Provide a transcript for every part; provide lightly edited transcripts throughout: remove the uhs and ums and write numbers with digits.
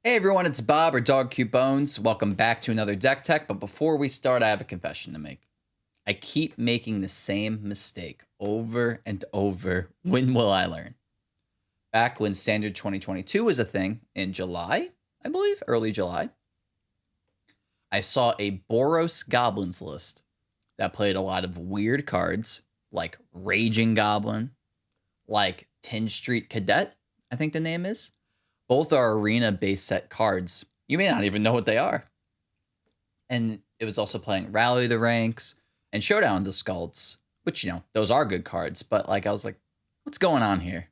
Hey everyone, it's Bob or Dog Cute Bones. Welcome back to another Deck Tech. But before we start, I have a confession to make. I keep making the same mistake over and over. When will I learn? Back when Standard 2022 was a thing in July, I believe, early July, I saw a Boros Goblins list that played a lot of weird cards like Raging Goblin, like Tin Street Cadet, I think the name is. Both are arena base set cards. You may not even know what they are. And it was also playing Rally the Ranks and Showdown the Skulls, which, you know, those are good cards. But like, I was like, what's going on here?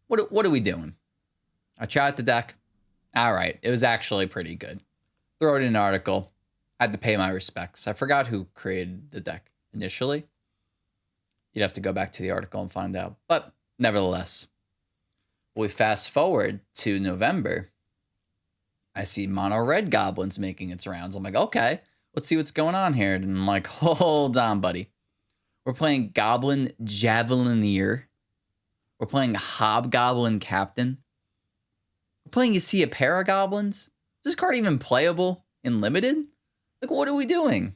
What are we doing? I tried the deck. All right. It was actually pretty good. Throw it in an article. I had to pay my respects. I forgot who created the deck initially. You'd have to go back to the article and find out. But nevertheless, we fast forward to November. I see Monored Goblins making its rounds. I'm like, okay, let's see what's going on here. And I'm like, hold on, buddy. We're playing Goblin Javelineer. We're playing Hobgoblin Captain. We're playing, you see, a pair of goblins. Is this card even playable in Limited? Like, what are we doing?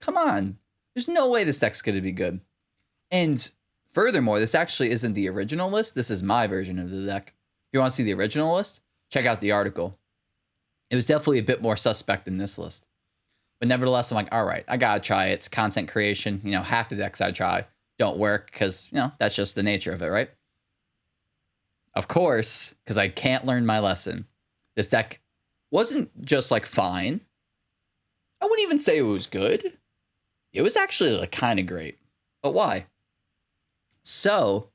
Come on. There's no way this deck's going to be good. And furthermore, this actually isn't the original list. This is my version of the deck. If you want to see the original list, check out the article. It was definitely a bit more suspect than this list. But nevertheless, I'm like, all right, I got to try it. It's content creation. You know, half the decks I try don't work because, you know, that's just the nature of it, right? Of course, because I can't learn my lesson. This deck wasn't just like fine. I wouldn't even say it was good. It was actually like kind of great. But why? So,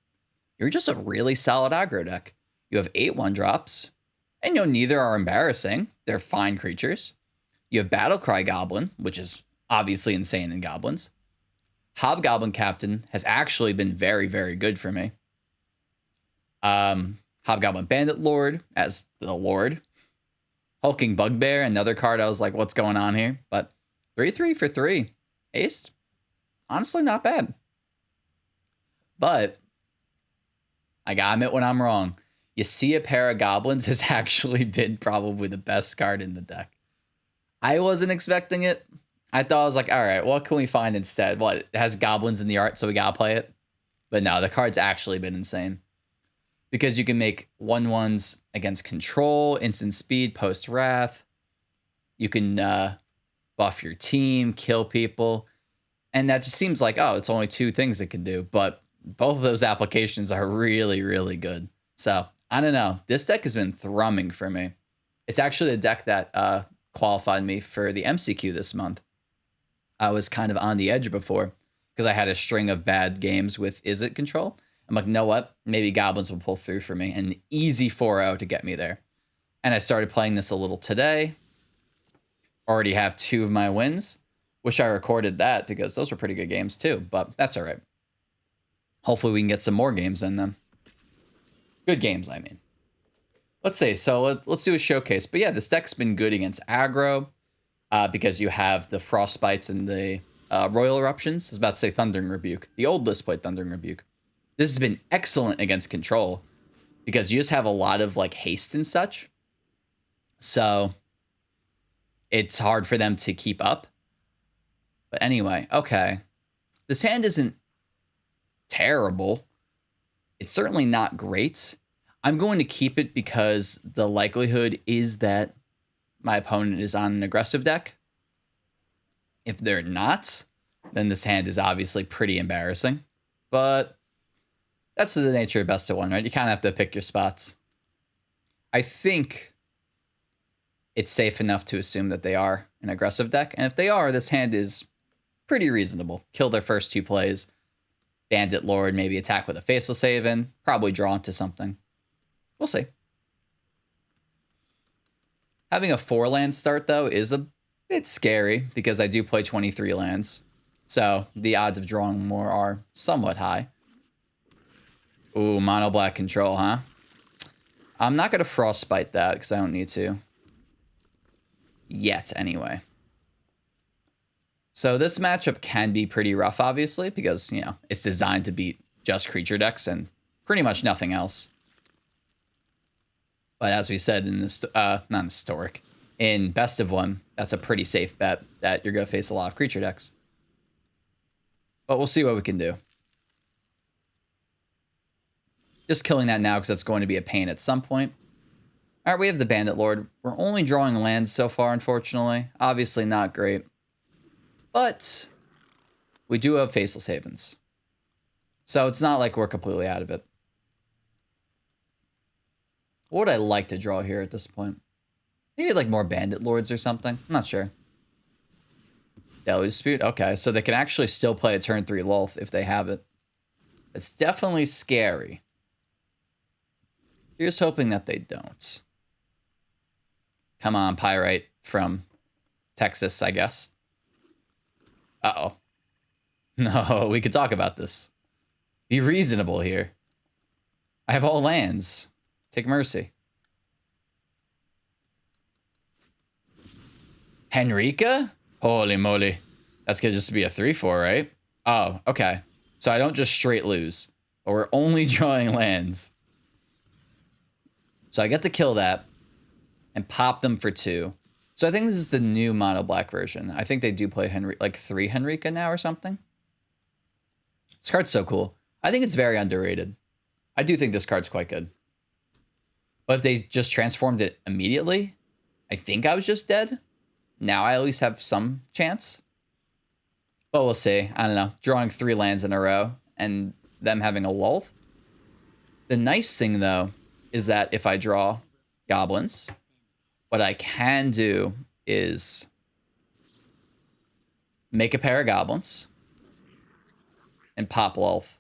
you're just a really solid aggro deck. You have 8 1-drops, and you know, neither are embarrassing. They're fine creatures. You have Battlecry Goblin, which is obviously insane in Goblins. Hobgoblin Captain has actually been very, very good for me. Hobgoblin Bandit Lord as the Lord. Hulking Bugbear, another card I was like, what's going on here? But 3/3 for 3. Ace, honestly not bad. But I gotta admit when I'm wrong. You see a pair of goblins has actually been probably the best card in the deck. I wasn't expecting it. I thought I was like, all right, what can we find instead? What, it has goblins in the art, so we gotta play it? But no, the card's actually been insane. Because you can make 1/1s against control, instant speed, post wrath. You can buff your team, kill people. And that just seems like, oh, it's only 2 things it can do. But both of those applications are really, really good. So, I don't know. This deck has been thrumming for me. It's actually a deck that qualified me for the MCQ this month. I was kind of on the edge before because I had a string of bad games with Is It Control. I'm like, you know what? Maybe Goblins will pull through for me. An easy 4-0 to get me there. And I started playing this a little today. Already have 2 of my wins. Wish I recorded that because those were pretty good games too. But that's all right. Hopefully we can get some more games in them. Good games, I mean. Let's see. So let's do a showcase. But yeah, this deck's been good against aggro because you have the Frostbites and the Royal Eruptions. I was about to say Thundering Rebuke. The old list played Thundering Rebuke. This has been excellent against control because you just have a lot of like haste and such. So it's hard for them to keep up. But anyway, okay. This hand isn't terrible. It's certainly not great. I'm going to keep it because the likelihood is that my opponent is on an aggressive deck. If they're not, then this hand is obviously pretty embarrassing. But that's the nature of best of one, right? You kind of have to pick your spots. I think it's safe enough to assume that they are an aggressive deck. And if they are, this hand is pretty reasonable. Kill their first 2 plays. Bandit Lord, maybe attack with a Faceless Haven. Probably draw into something. We'll see. Having a 4-land start, though, is a bit scary because I do play 23 lands. So the odds of drawing more are somewhat high. Ooh, mono black control, huh? I'm not going to Frostbite that because I don't need to. Yet, anyway. So this matchup can be pretty rough, obviously, because, you know, it's designed to beat just creature decks and pretty much nothing else. But as we said in this, not historic, in best of one, that's a pretty safe bet that you're going to face a lot of creature decks. But we'll see what we can do. Just killing that now because that's going to be a pain at some point. All right, we have the Bandit Lord. We're only drawing lands so far, unfortunately. Obviously not great. But we do have Faceless Havens. So it's not like we're completely out of it. What would I like to draw here at this point? Maybe like more Bandit Lords or something. I'm not sure. Deluge Dispute? Okay, so they can actually still play a turn 3 Lulth if they have it. It's definitely scary. Here's hoping that they don't. Come on, Pyrite from Texas, I guess. Uh-oh. No, we could talk about this. Be reasonable here. I have all lands. Take mercy. Henrika? Holy moly. That's going to just be a 3-4, right? Oh, okay. So I don't just straight lose. But we're only drawing lands. So I get to kill that and pop them for 2. So I think this is the new mono black version. I think they do play like 3 Henrika now or something. This card's so cool. I think it's very underrated. I do think this card's quite good. But if they just transformed it immediately, I think I was just dead. Now I at least have some chance. But we'll see. I don't know. Drawing 3 lands in a row and them having a Lulth. The nice thing, though, is that if I draw Goblins, what I can do is make a pair of Goblins and pop Lulth.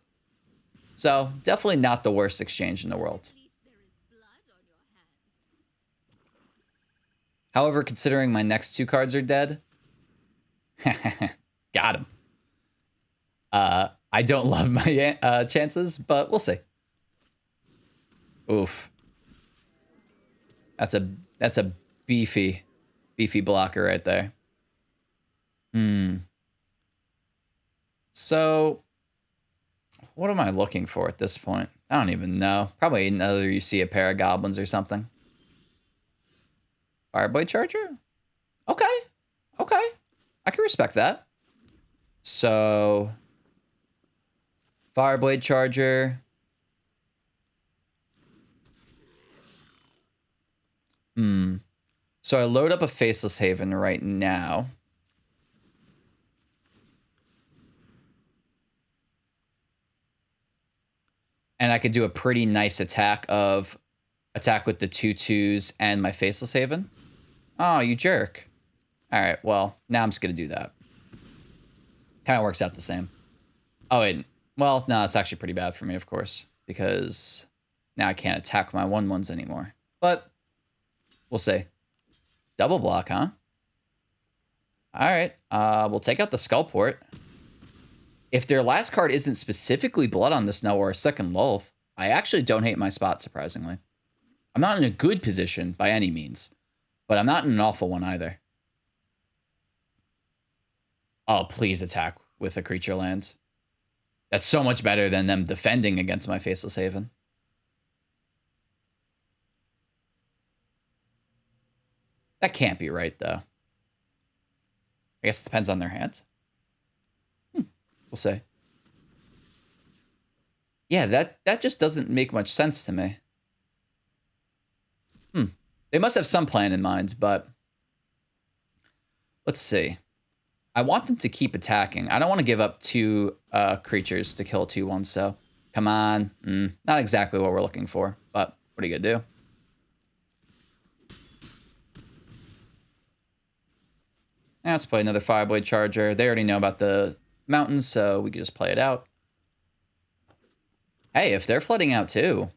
So definitely not the worst exchange in the world. However, considering my next 2 cards are dead, got him. I don't love my chances, but we'll see. Oof. That's a beefy blocker right there. So, what am I looking for at this point? I don't even know. Probably another you see a pair of Goblins or something. Fireblade Charger? Okay. Okay. I can respect that. So, Fireblade Charger. So I load up a Faceless Haven right now. And I could do a pretty nice attack with the 2/2s and my Faceless Haven. Oh, you jerk. All right, well, now I'm just going to do that. Kind of works out the same. Oh, wait. Well, no, it's actually pretty bad for me, of course, because now I can't attack my 1/1s anymore. But we'll see. Double block, huh? All right. We'll take out the Skullport. If their last card isn't specifically Blood on the Snow or a second Lulth, I actually don't hate my spot, surprisingly. I'm not in a good position by any means, but I'm not in an awful one either. Oh, please attack with a creature land. That's so much better than them defending against my Faceless Haven. That can't be right, though. I guess it depends on their hand. We'll see. Yeah, that just doesn't make much sense to me. They must have some plan in mind, but let's see. I want them to keep attacking. I don't want to give up 2 creatures to kill 2/1, so come on. Not exactly what we're looking for, but what are you going to do? Now let's play another Fireblade Charger. They already know about the mountains, so we can just play it out. Hey, if they're flooding out too,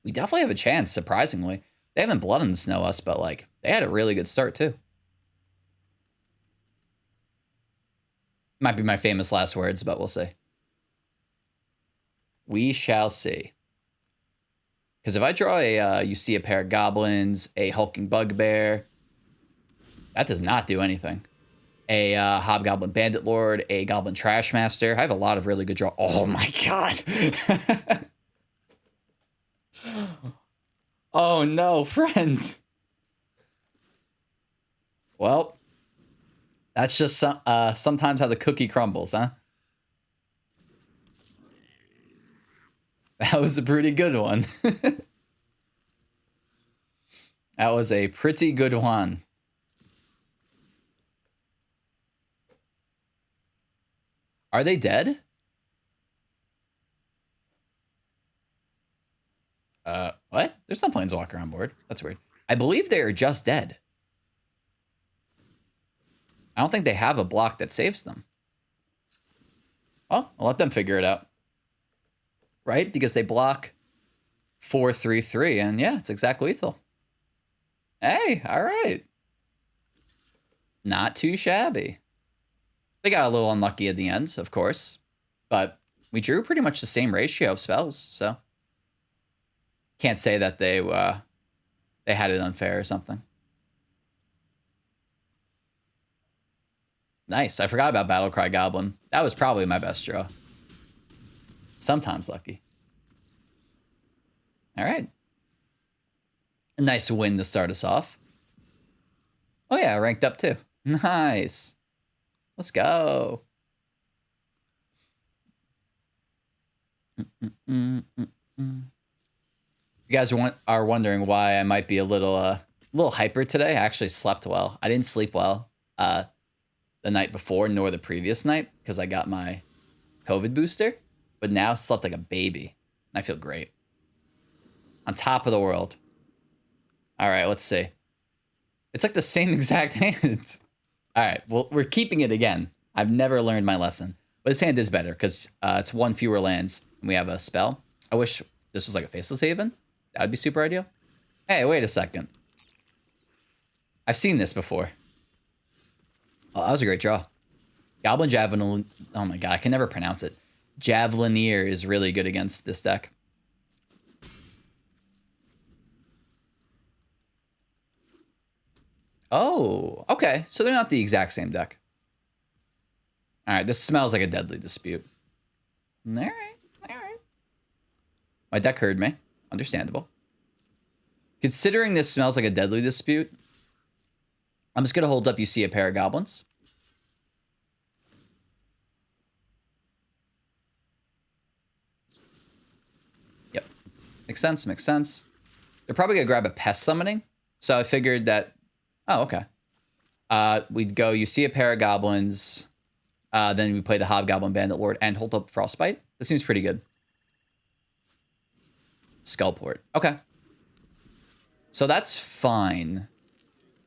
we definitely have a chance, surprisingly. They haven't Blood on the Snow us, but like they had a really good start too. Might be my famous last words, but we'll see. We shall see. Because if I draw you see a pair of Goblins, a Hulking Bugbear, that does not do anything. A Hobgoblin Bandit Lord, a Goblin Trashmaster. I have a lot of really good draw. Oh my god. Oh no, friend. Well, that's just sometimes how the cookie crumbles, huh? That was a pretty good one. That was a pretty good one. Are they dead? What? There's no planeswalker on board. That's weird. I believe they are just dead. I don't think they have a block that saves them. Well, I'll let them figure it out. Right? Because they block 4/3/3, and yeah, it's exact lethal. Hey, all right. Not too shabby. They got a little unlucky at the end, of course, but we drew pretty much the same ratio of spells, so can't say that they had it unfair or something. Nice. I forgot about Battlecry Goblin. That was probably my best draw. Sometimes lucky. All right. A nice win to start us off. Oh yeah, ranked up too. Nice. Let's go. You guys are wondering why I might be a little hyper today. I actually slept well. I didn't sleep well the night before nor the previous night because I got my COVID booster, but now slept like a baby. I feel great. On top of the world. All right, let's see. It's like the same exact hand. All right, well, we're keeping it again. I've never learned my lesson. But this hand is better because it's one fewer lands and we have a spell. I wish this was like a Faceless Haven. That would be super ideal. Hey, wait a second. I've seen this before. Oh, that was a great draw. Goblin Javelin. Oh my god, I can never pronounce it. Javelineer is really good against this deck. Oh, okay. So they're not the exact same deck. All right, this smells like a Deadly Dispute. All right, all right. My deck heard me. Understandable. Considering this smells like a Deadly Dispute, I'm just going to hold up. You see a pair of Goblins. Yep. Makes sense, makes sense. They're probably going to grab a Pest Summoning. So I figured that... Oh, okay. We'd go, you see a pair of Goblins. Then we play the Hobgoblin Bandit Lord and hold up Frostbite. This seems pretty good. Skullport. Okay. So that's fine.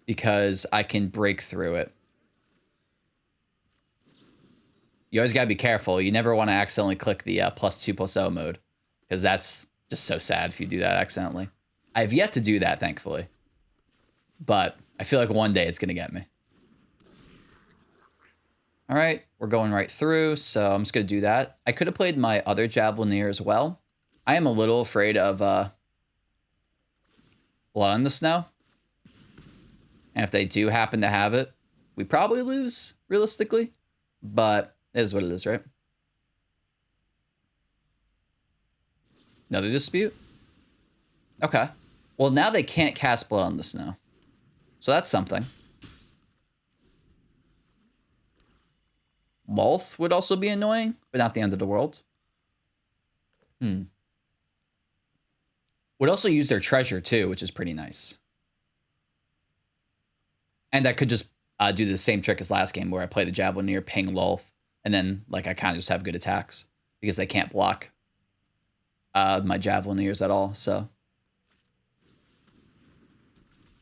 Because I can break through it. You always gotta be careful. You never want to accidentally click the +2/+0 mode. Because that's just so sad if you do that accidentally. I've yet to do that, thankfully. But I feel like one day it's going to get me. All right, we're going right through, so I'm just going to do that. I could have played my other Javelineer as well. I am a little afraid of Blood on the Snow. And if they do happen to have it, we probably lose, realistically. But it is what it is, right? Another dispute? Okay. Well, now they can't cast Blood on the Snow. So that's something. Lolth would also be annoying, but not the end of the world. Would also use their treasure too, which is pretty nice. And I could just do the same trick as last game where I play the Javelineer, ping Lolth, and then like I kind of just have good attacks because they can't block my Javelineers at all. So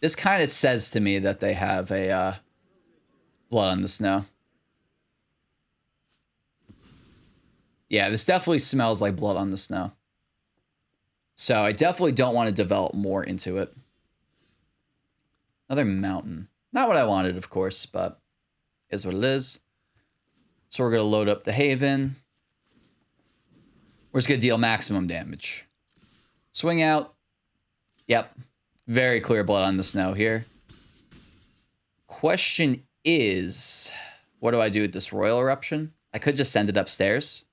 this kind of says to me that they have a Blood on the Snow. Yeah, this definitely smells like Blood on the Snow. So I definitely don't want to develop more into it. Another mountain. Not what I wanted, of course, but is what it is. So we're going to load up the Haven. We're just going to deal maximum damage. Swing out. Yep. Very clear Blood on the Snow here. Question is, what do I do with this Royal Eruption? I could just send it upstairs.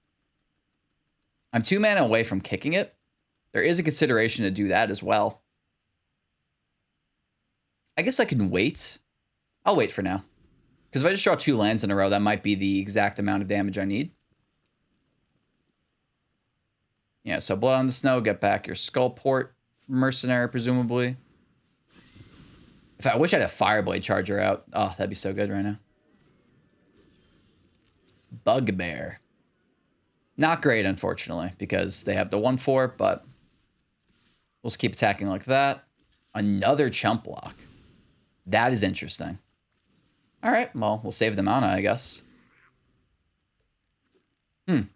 I'm 2 mana away from kicking it. There is a consideration to do that as well. I guess I can wait. I'll wait for now. Because if I just draw 2 lands in a row, that might be the exact amount of damage I need. Yeah, so Blood on the Snow, get back your Skullport Mercenary, presumably. If I wish I had a Fireblade Charger out. Oh, that'd be so good right now. Bugbear. Not great, unfortunately, because they have the 1/4, but we'll just keep attacking like that. Another Chump Block. That is interesting. All right, well, we'll save the mana, I guess. They're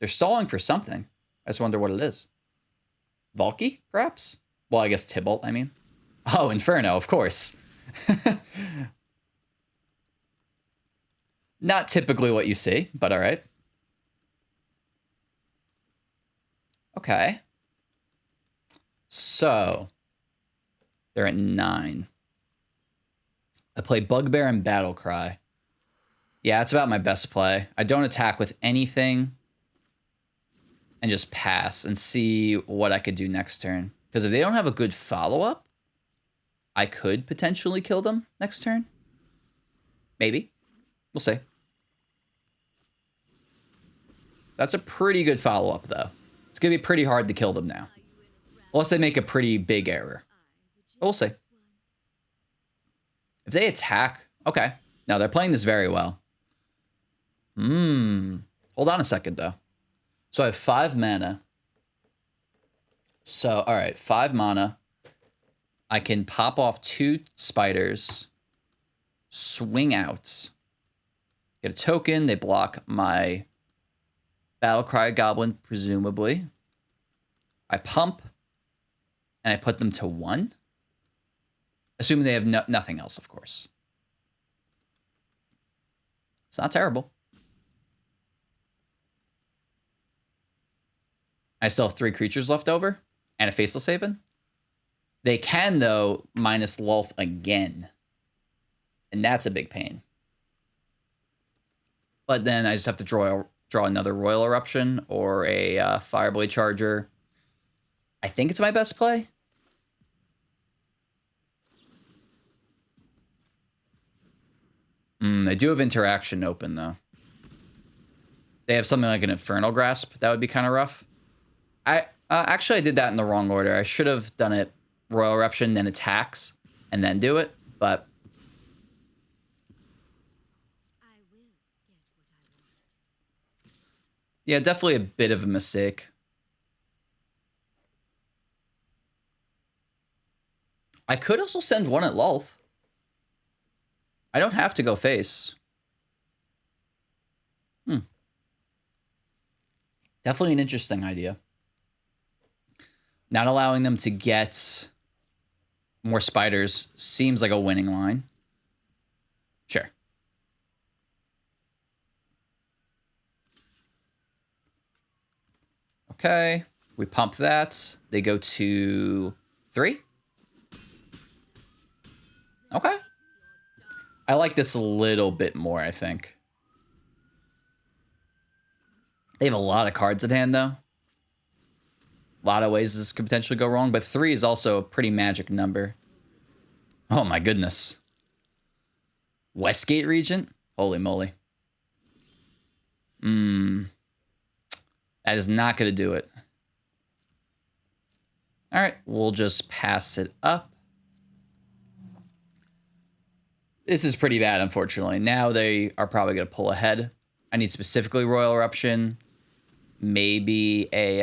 stalling for something. I just wonder what it is. Valky, perhaps? Well, I guess Tybalt, I mean. Oh, Inferno, of course. Not typically what you see, but all right. Okay. So, they're at 9. I play Bugbear and Battlecry. Yeah, it's about my best play. I don't attack with anything and just pass and see what I could do next turn. Because if they don't have a good follow-up, I could potentially kill them next turn. Maybe. We'll see. That's a pretty good follow-up, though. It's going to be pretty hard to kill them now. Unless they make a pretty big error. But we'll see. If they attack... Okay. Now, they're playing this very well. Hold on a second, though. So I have 5 mana. So, all right. 5 mana. I can pop off 2 spiders. Swing out. Get a token. They block my Battlecry Goblin, presumably. I pump. And I put them to 1. Assuming they have nothing else, of course. It's not terrible. I still have 3 creatures left over. And a Faceless Haven. They can, though, minus Lulth again. And that's a big pain. But then I just have to draw another Royal Eruption or a Fireblade Charger. I think it's my best play. They do have Interaction open, though. They have something like an Infernal Grasp. That would be kind of rough. Actually, I did that in the wrong order. I should have done it Royal Eruption, then attacks, and then do it, but... Yeah, definitely a bit of a mistake. I could also send 1 at Lulth. I don't have to go face. Definitely an interesting idea. Not allowing them to get more spiders seems like a winning line. Sure. Okay. We pump that. They go to 3. Okay. I like this a little bit more, I think. They have a lot of cards at hand, though. A lot of ways this could potentially go wrong, but 3 is also a pretty magic number. Oh my goodness. Westgate Regent? Holy moly. That is not going to do it. All right, we'll just pass it up. This is pretty bad, unfortunately. Now they are probably going to pull ahead. I need specifically Royal Eruption. Maybe a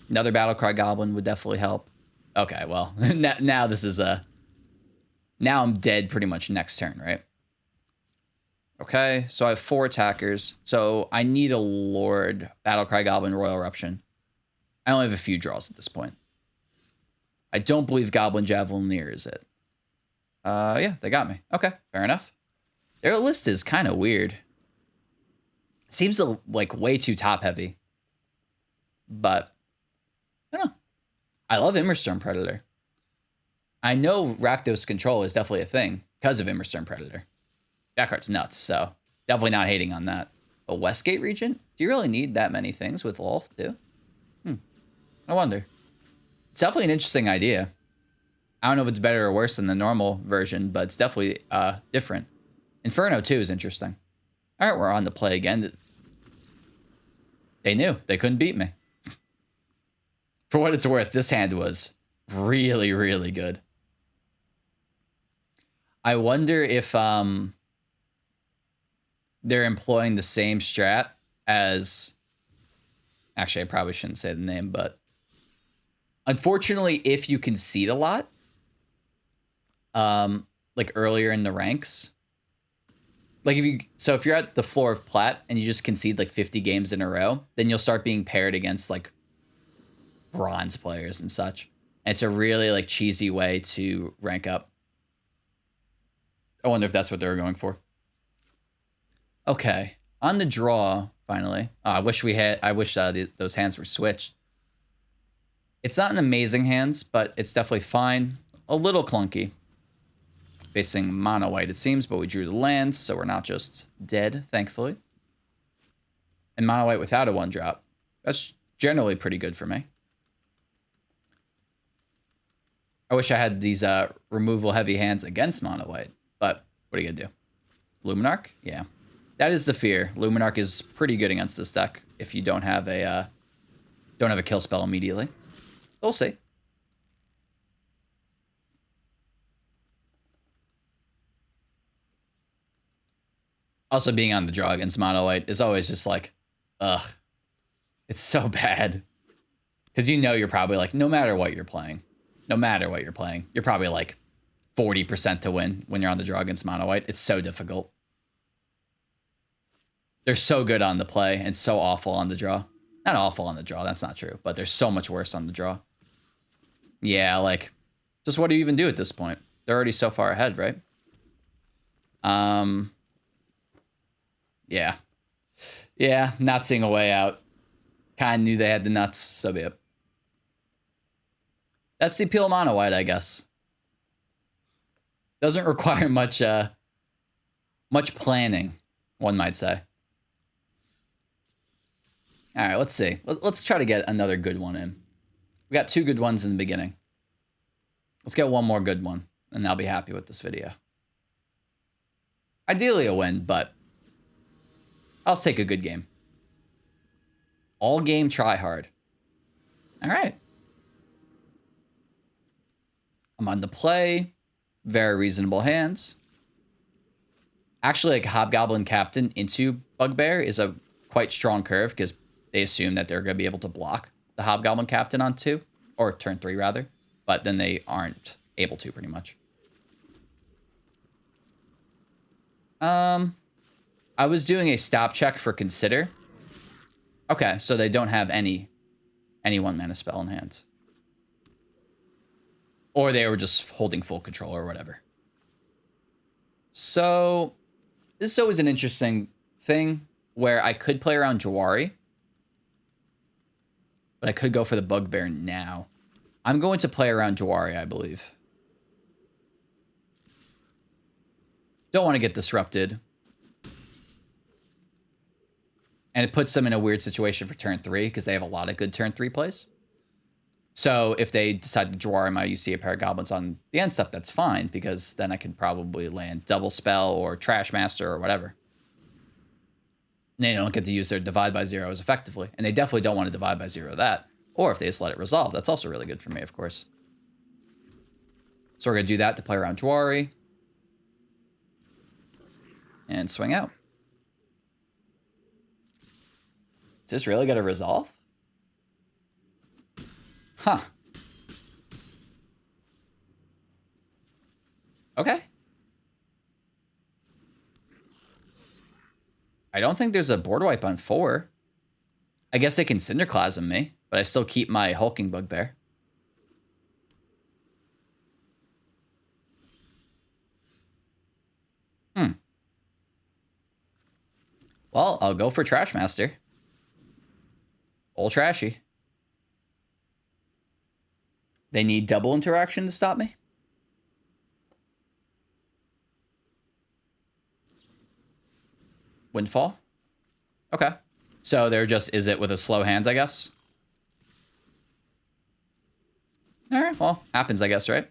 another Battlecry Goblin would definitely help. Okay, well, now this is a... Now I'm dead pretty much next turn, right? Okay, so I have 4 attackers. So I need a Lord, Battlecry Goblin, Royal Eruption. I only have a few draws at this point. I don't believe Goblin Javelineer is it. Yeah, they got me. Okay, fair enough. Their list is kind of weird. Seems like way too top heavy. But, I don't know. I love Immerstorm Predator. I know Rakdos Control is definitely a thing because of Immerstorm Predator. That card's nuts, so definitely not hating on that. But Westgate Regent? Do you really need that many things with Lulth, too? I wonder. It's definitely an interesting idea. I don't know if it's better or worse than the normal version, but it's definitely different. Inferno 2 is interesting. All right, we're on the play again. They knew. They couldn't beat me. For what it's worth, this hand was really, really good. I wonder if they're employing the same strat as... Actually, I probably shouldn't say the name, but... Unfortunately, if you concede a lot, like earlier in the ranks, like if you're at the floor of plat and you just concede like 50 games in a row, then you'll start being paired against like bronze players and such. And it's a really like cheesy way to rank up. I wonder if that's what they were going for. Okay, on the draw finally. I wish those hands were switched. It's not an amazing hands, but it's definitely fine. A little clunky. Facing mono white, it seems, but we drew the lands, so we're not just dead, thankfully. And mono white without a 1-drop. That's generally pretty good for me. I wish I had these removal heavy hands against mono white, but what are you gonna do? Luminarch? Yeah. That is the fear. Luminarch is pretty good against this deck if you don't have a kill spell immediately. We'll see. Also, being on the draw against mono white is always just like, ugh. It's so bad. Because you know you're probably like, no matter what you're playing, you're probably like 40% to win when you're on the draw against mono white. It's so difficult. They're so good on the play and so awful on the draw. Not awful on the draw, that's not true, but they're so much worse on the draw. Yeah, like, just what do you even do at this point? They're already so far ahead, right? Yeah. Yeah, not seeing a way out. Kind of knew they had the nuts, so be it. That's the appeal of mono white, I guess. Doesn't require much planning, one might say. All right, let's see. Let's try to get another good one in. We got 2 good ones in the beginning. Let's get one more good one, and I'll be happy with this video. Ideally a win, but I'll take a good game. All game try hard. All right. I'm on the play. Very reasonable hands. Actually, like Hobgoblin Captain into Bugbear is a quite strong curve because they assume that they're going to be able to block the Hobgoblin Captain on 2, or turn 3 rather, but then they aren't able to pretty much. I was doing a stop check for Consider. Okay, so they don't have any 1-mana spell in hand. Or they were just holding full control or whatever. So this is always an interesting thing where I could play around Jawari, but I could go for the Bugbear now. I'm going to play around Jawari, I believe. Don't want to get disrupted. And it puts them in a weird situation for turn 3 because they have a lot of good turn 3 plays. So if they decide to Jawari my UC a pair of goblins on the end step, that's fine because then I can probably land Double Spell or Trash Master or whatever. And they don't get to use their Divide by 0 as effectively. And they definitely don't want to Divide by 0 that. Or if they just let it resolve, that's also really good for me, of course. So we're going to do that to play around Jawari. And swing out. Is this really going to resolve? Huh. Okay. I don't think there's a board wipe on 4. I guess they can Cinderclasm me, but I still keep my Hulking Bugbear. Well, I'll go for Trash Master. Old Trashy. They need double interaction to stop me? Windfall? Okay. So they're just, is it with a slow hand, I guess? All right, well, happens, I guess, right?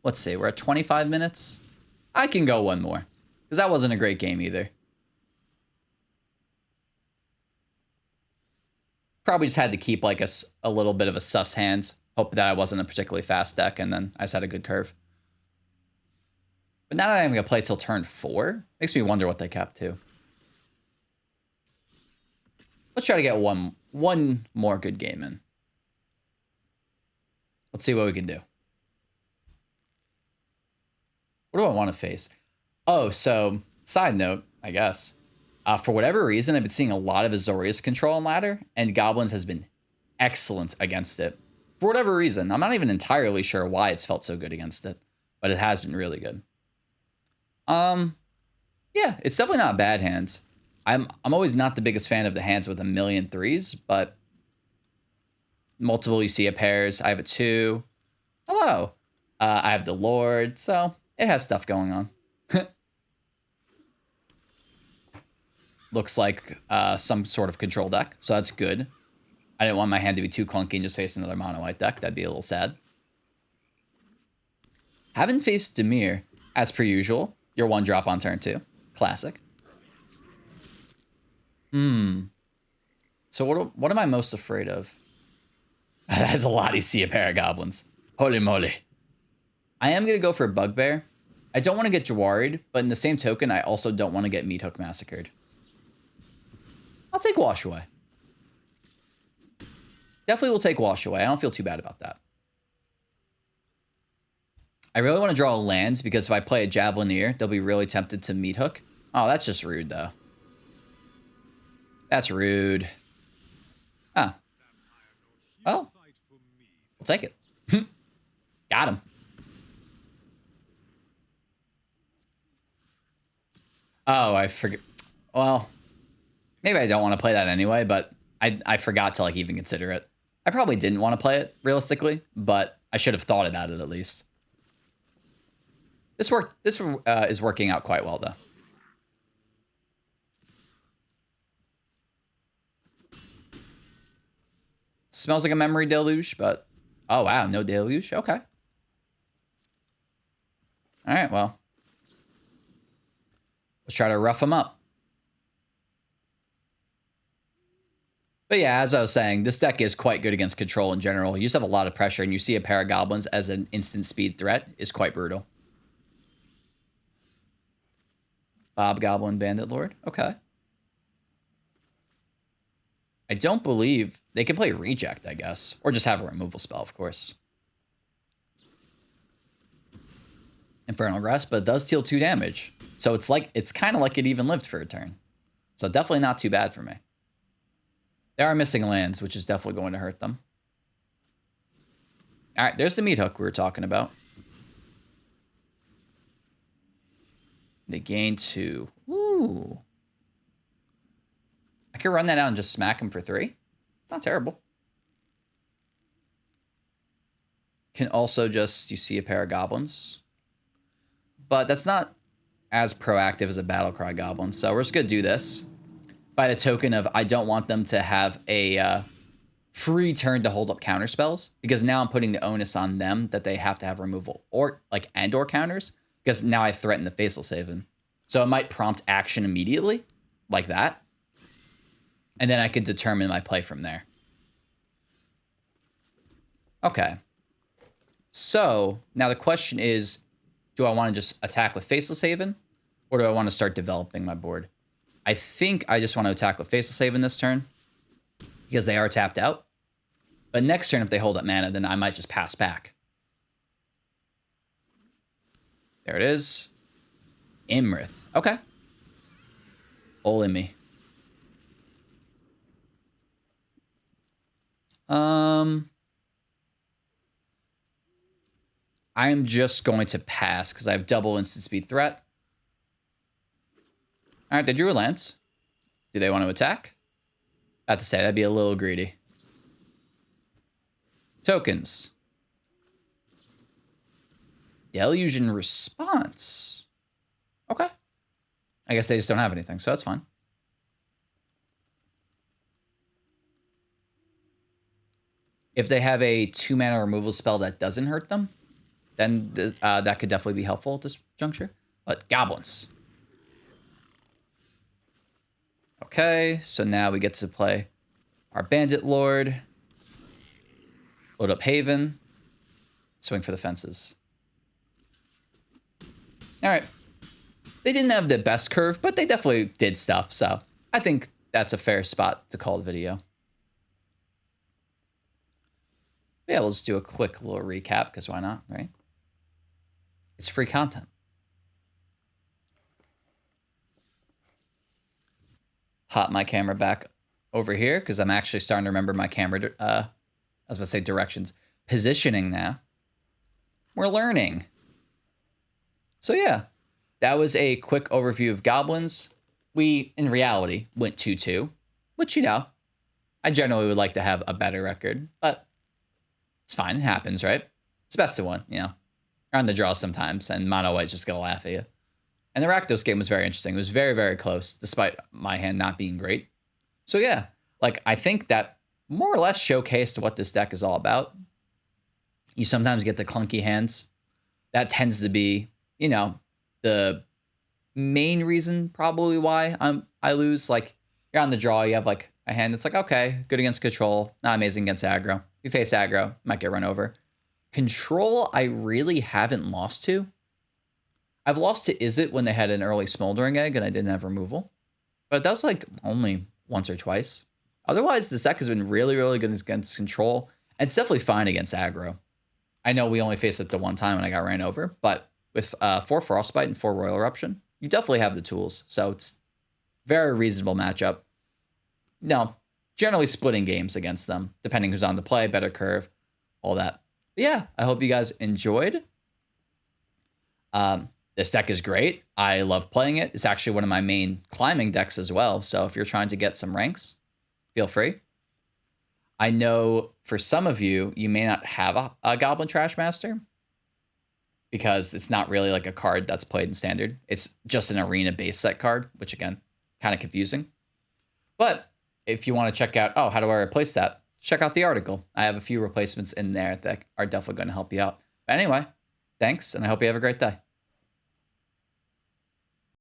Let's see, we're at 25 minutes. I can go one more, because that wasn't a great game either. Probably just had to keep like a little bit of a sus hand. Hope that I wasn't a particularly fast deck, and then I just had a good curve. But now that I'm going to play till turn 4, makes me wonder what they kept too. Let's try to get one more good game in. Let's see what we can do. What do I want to face? Oh, so side note, I guess. For whatever reason, I've been seeing a lot of Azorius control on ladder, and Goblins has been excellent against it. For whatever reason, I'm not even entirely sure why it's felt so good against it, but it has been really good. Yeah, it's definitely not bad hands. I'm always not the biggest fan of the hands with a million threes, but multiple Lucia pairs. I have a 2. Hello. I have the Lord, so it has stuff going on. Looks like some sort of control deck, so that's good. I didn't want my hand to be too clunky and just face another mono white deck. That'd be a little sad. Haven't faced Dimir, as per usual. Your 1-drop on turn 2. Classic. So what am I most afraid of? That's a lot. You see a pair of goblins. Holy moly. I am going to go for a Bugbear. I don't want to get Jawari'd, but in the same token, I also don't want to get Meat Hook massacred. I'll take Wash Away. Definitely will take Wash Away. I don't feel too bad about that. I really want to draw lands because if I play a Javelineer, they'll be really tempted to Meat Hook. Oh, that's just rude, though. That's rude. Ah. Oh. We'll take it. Got him. Oh, I forget. Well, maybe I don't want to play that anyway, but I forgot to like even consider it. I probably didn't want to play it realistically, but I should have thought about it at least. This is working out quite well though. Smells like a memory deluge, but oh wow, no deluge. Okay. All right, well. Let's try to rough them up. But yeah, as I was saying, this deck is quite good against control in general. You just have a lot of pressure, and you see a pair of goblins as an instant speed threat is quite brutal. Goblin, Bandit Lord. Okay. I don't believe they can play Reject, I guess. Or just have a removal spell, of course. Infernal Grasp, but it does deal 2 damage. So it's kind of like it even lived for a turn. So definitely not too bad for me. They are missing lands, which is definitely going to hurt them. All right, there's the Meat Hook we were talking about. They gain 2. Ooh. I could run that out and just smack him for 3. Not terrible. Can also just, you see a pair of goblins. But that's not as proactive as a Battlecry Goblin. So we're just going to do this. By the token of, I don't want them to have a free turn to hold up counter spells. Because now I'm putting the onus on them that they have to have removal. Or, like, and/or counters. Because now I threaten the Faceless Haven. So it might prompt action immediately. Like that. And then I could determine my play from there. Okay. So, now the question is, do I want to just attack with Faceless Haven? Or do I want to start developing my board? I think I just want to attack with Faceless Haven this turn. Because they are tapped out. But next turn, if they hold up mana, then I might just pass back. There it is. Imrith. Okay. All in me. I'm just going to pass because I have double instant speed threat. All right, they drew a lance. Do they want to attack? I have to say, that'd be a little greedy. Tokens. Delusion response. Okay. I guess they just don't have anything, so that's fine. If they have a 2-mana removal spell that doesn't hurt them, then that could definitely be helpful at this juncture. But Goblins. Okay, so now we get to play our Bandit Lord. Load up Haven. Swing for the fences. All right. They didn't have the best curve, but they definitely did stuff. So I think that's a fair spot to call the video. Yeah, we'll just do a quick little recap because why not, right? It's free content. Hop my camera back over here because I'm actually starting to remember my camera, I was about to say directions, positioning now. We're learning. So yeah, that was a quick overview of Goblins. We, in reality, went 2-2, which, you know, I generally would like to have a better record, but it's fine. It happens, right? It's best of one, you know. You're on the draw sometimes, and Mono White's just going to laugh at you. And the Rakdos game was very interesting. It was very, very close, despite my hand not being great. So yeah, like, I think that more or less showcased what this deck is all about. You sometimes get the clunky hands. That tends to be, you know, the main reason probably why I lose. Like, you're on the draw, you have like a hand that's like, okay, good against control, not amazing against aggro. You face aggro, might get run over. Control, I really haven't lost to. I've lost to Izzet when they had an early Smoldering Egg and I didn't have removal. But that was like only once or twice. Otherwise, this deck has been really, really good against control. And it's definitely fine against aggro. I know we only faced it the one time when I got ran over, but with 4 Frostbite and 4 Royal Eruption, you definitely have the tools. So it's very reasonable matchup. No, generally splitting games against them, depending who's on the play, better curve, all that. But yeah, I hope you guys enjoyed. This deck is great. I love playing it. It's actually one of my main climbing decks as well. So if you're trying to get some ranks, feel free. I know for some of you, you may not have a Goblin Trash Master because it's not really like a card that's played in Standard. It's just an arena base set card, which again, kind of confusing. But if you want to check out, oh, how do I replace that? Check out the article. I have a few replacements in there that are definitely going to help you out. But anyway, thanks, and I hope you have a great day.